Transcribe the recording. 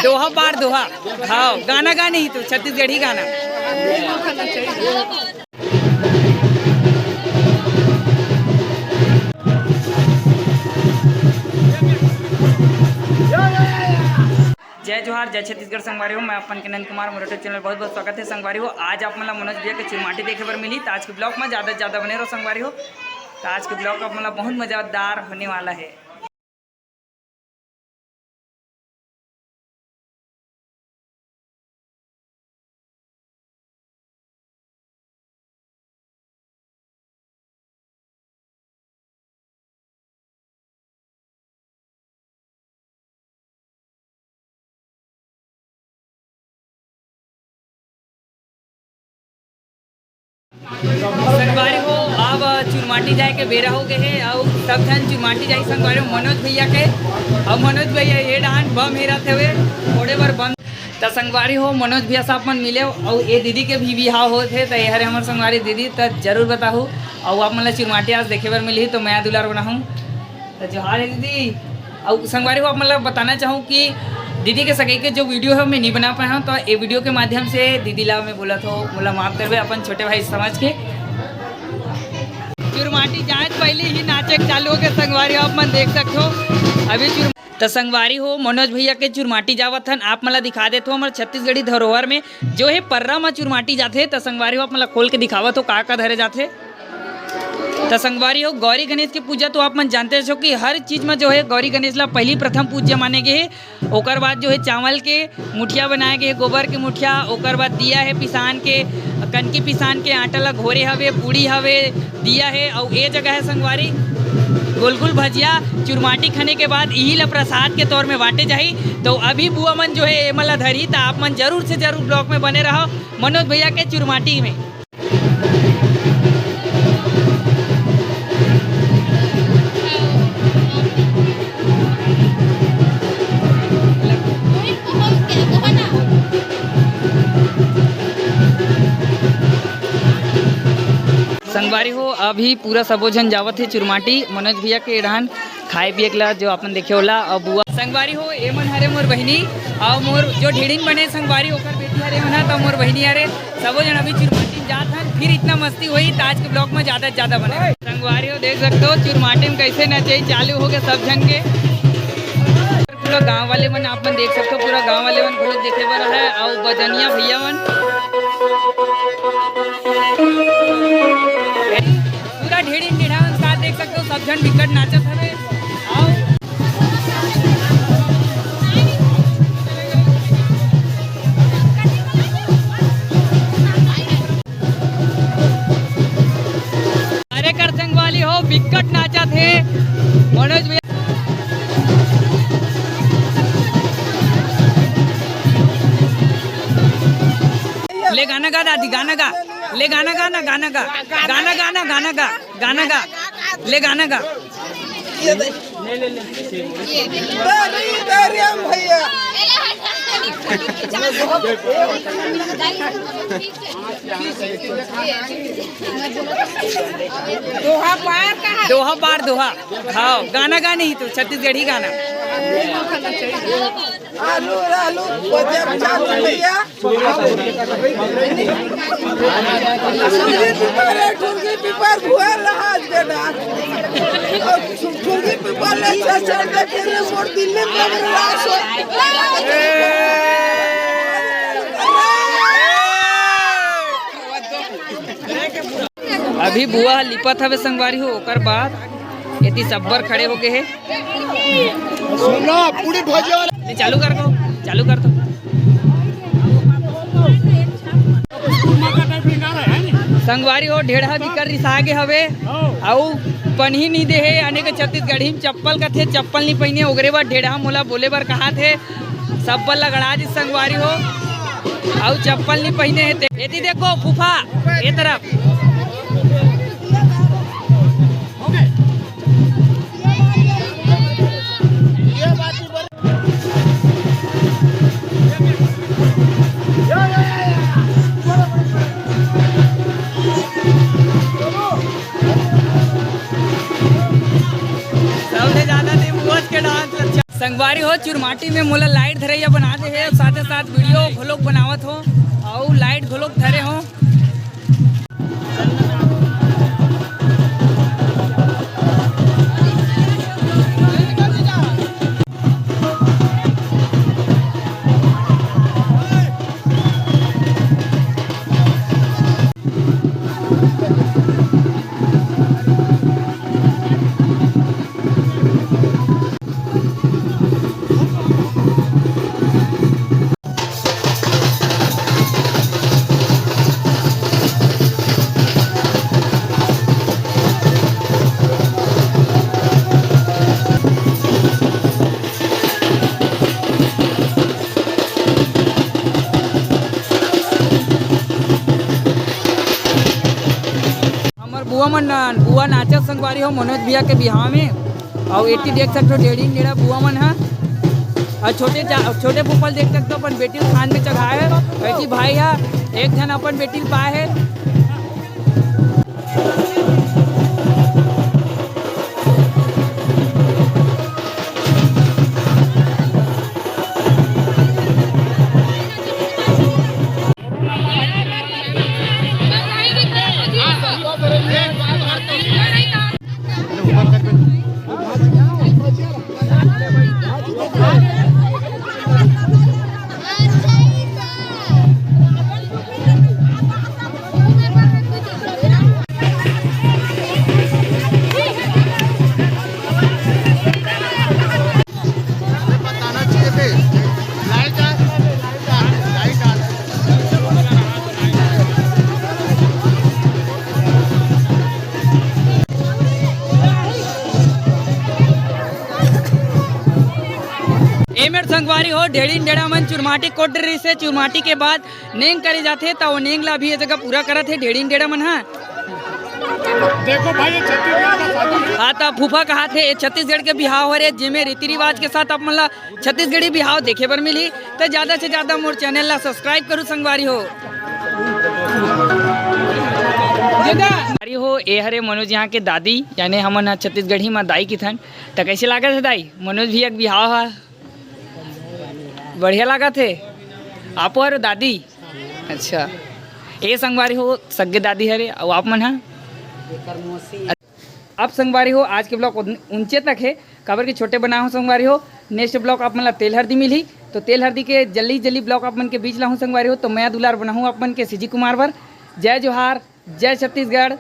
दोहा पार दोहा। हाँ गाना गा नहीं तो छत्तीसगढ़ी गाना। जय जोहार जय छत्तीसगढ़ संगवारी हो। मैं अपन के नंद कुमार मोर यूट्यूब चैनल बहुत बहुत स्वागत है संगवारी हो। आज आप मतलब मनोज भैया के चिरमाटी देखे पर मिली तो आज के ब्लॉग में ज़्यादा से ज़्यादा बने रहो संगवारी हो। तो आज के ब्लॉग का मतलब बहुत मज़ेदार होने वाला है। संगवारी हो अब चुरमाटी जाए के बेरा हो गए है और सब जन चुरमाटी जाए संगवारी मनोज भैया के। अब मनोज भैया ये डांड बम हेरा थे हुए थोड़े बार बंद तो संगवारी हो मनोज भैया साहब मन मिले और ये दीदी के भी बिहाव होते तो ये हमारे संगवारी दीदी तो जरूर बताऊँ। और आप मतलब चुरमाटी आज देखे बार मिली तो मैं दुलार बनाऊँ तो जोहार है दीदी। और संगवारी हो आप मतलब बताना चाहूँ कि दीदी के सगाई के जो वीडियो है मैं नहीं बना पाया हूँ तो ये वीडियो के माध्यम से दीदी ला मैं बोला तो बोला माफ़ करवे अपन छोटे भाई समझ के। चुरमाटी जाए पहले ही नाचे चालू हो के संगवारी आप मन देख सकते हो अभी तो संगवारी हो मनोज भैया के चुरमाटी जावत हन आप मला दिखा देते हो हमारे छत्तीसगढ़ी धरोहर में जो है पर्रा में चुरमाटी जाते तो संगवारी हो आप मतलब खोल के दिखावत हो का धरे जाते। तो संगवारी हो गौरी गणेश की पूजा तो आप मन जानते हो कि हर चीज़ में जो है गौरी गणेश ला पहली प्रथम पूज्य माने गए है। ओकर बाद जो है चावल के मुठिया बनाए गए गोबर के मुठिया ओकर बाद दिया है पिसान के कनकी पिसान के आटा ला घोरे हवे पूड़ी हवे दिया है। और ये जगह है संगवारी गोलगुल भजिया चुरमाटी खाने के बाद यही ला प्रसाद के तौर में बांटे जाही। तो अभी बुआ मन जो है ये मला धरी तो आप मन जरूर से जरूर ब्लॉग में बने रहो मनोज भैया के चुरमाटी में। संगवारी हो अभी पूरा सबो झन जावत है चुरमाटी मनोज भैया के एढ़ान खाए पिए ला जो अपन देखे होला। और बुआ संगवारी हो ए मन हरे मोर बहिनी और मोर जो ढेड़िन बने संगवारी ओकर बेटी हरे मन तो मोर बहिनी हरे सबो जन अभी चुरमाटी जात हन फिर इतना मस्ती हुई तो आज के ब्लॉग में ज़्यादा से ज़्यादा बने। संगवारी हो देख सकते हो चुरमाटी में कैसे नचे चालू हो गए सब जन के पूरा गाँव वाले मन आप मन देख सकते हो पूरा गाँव वाले मन बहुत देखे बर है। और बजनिया भैया मन पूरा ढेड़ी ढेढ़ा साथ देख सकते हो सब जन विकट नाचत हवे। अरे कर संगवाली हो विकट नाचत है मनोज भैया ले गाना गा दादी गाना गा ले गाना गाना गाना गा गाना गाना गाना गा गाना गा ले गाना गा ले ले ले भैया दोहा पार दोहा। हाँ गाना गा नहीं तो छत्तीसगढ़ी गाना। आलू आलू भैया ठुरगी पीपर भुआ रहा बेटा ठुरगी पीपर ले चल के मोर दिल्ली में रास अभी बुआ लिपत हवे संगवारी हो ओकर बाद यदि सब्बर खड़े हो गए है पूरी भजिया चालू कर दो चालू कर दो। संगवारी हो ढेढ़ा बिकर रिसागे हवे आउ पन्ही नहीं दे है यानी के छत्तीसगढ़ी में चप्पल का थे चप्पल नहीं पहने ओगरे बार ढेढ़ा मोला बोले बार कहा थे सब्बल लगड़ा जी संगवारी हो आउ चप्पल नहीं पहने है यदि देखो फूफा ये तरफ संगवारी हो चुरमाटी में मोला लाइट धरैया बना दे है, साथ साथ वीडियो घलोक बनावत हो और लाइट घलोक धरे हो। बुआ नाचत संगवारी हो मनोज भैया के बिहाव में और एटी देख सकते हो डेढ़ा बुआ मन है और छोटे फूफल देख सकते हो अपन बेटी खान में चढ़ाए है। बेटी भाई है एक जन अपन बेटी पाए है। संगवारी हो ढेड़ी डेढ़ा मन चुरमाटी कोटरी से चुरमाटी के बाद नेंग करे जाते तो वो नेंग ला भी ये जगह पूरा करत है ढेड़ी डेढ़ा मन। हाँ देखो भाई हाँ तो फूफा कहा थे छत्तीसगढ़ के बिहाव हो रहे जिसमें रीति रिवाज के साथ आप मतलब छत्तीसगढ़ी बिहाव देखे पर मिली तो ज्यादा से ज्यादा मोर चैनल ला सब्सक्राइब करूँ संगवारी हो ए हरे मनोज यहाँ के दादी यानी हमन छत्तीसगढ़ी में दाई की थन तो कैसे लागत है दाई मनोज भैया के बिहाव है बढ़िया लागत है आप और दादी। अच्छा ये संगवारी हो सगे दादी हरे और आप मन है अब संगवारी हो आज के ब्लॉग ऊंचे तक है काबर के छोटे बना हो संगवारी हो। नेक्स्ट ब्लॉग आप मन तेल हल्दी मिली तो तेल हल्दी के जल्दी ब्लॉग आप मन के बीच ला हूँ संगवारी हो। तो मैं दुलार बना हूँ आप मन के सीजी कुमार वर। जय जोहार जय छत्तीसगढ़।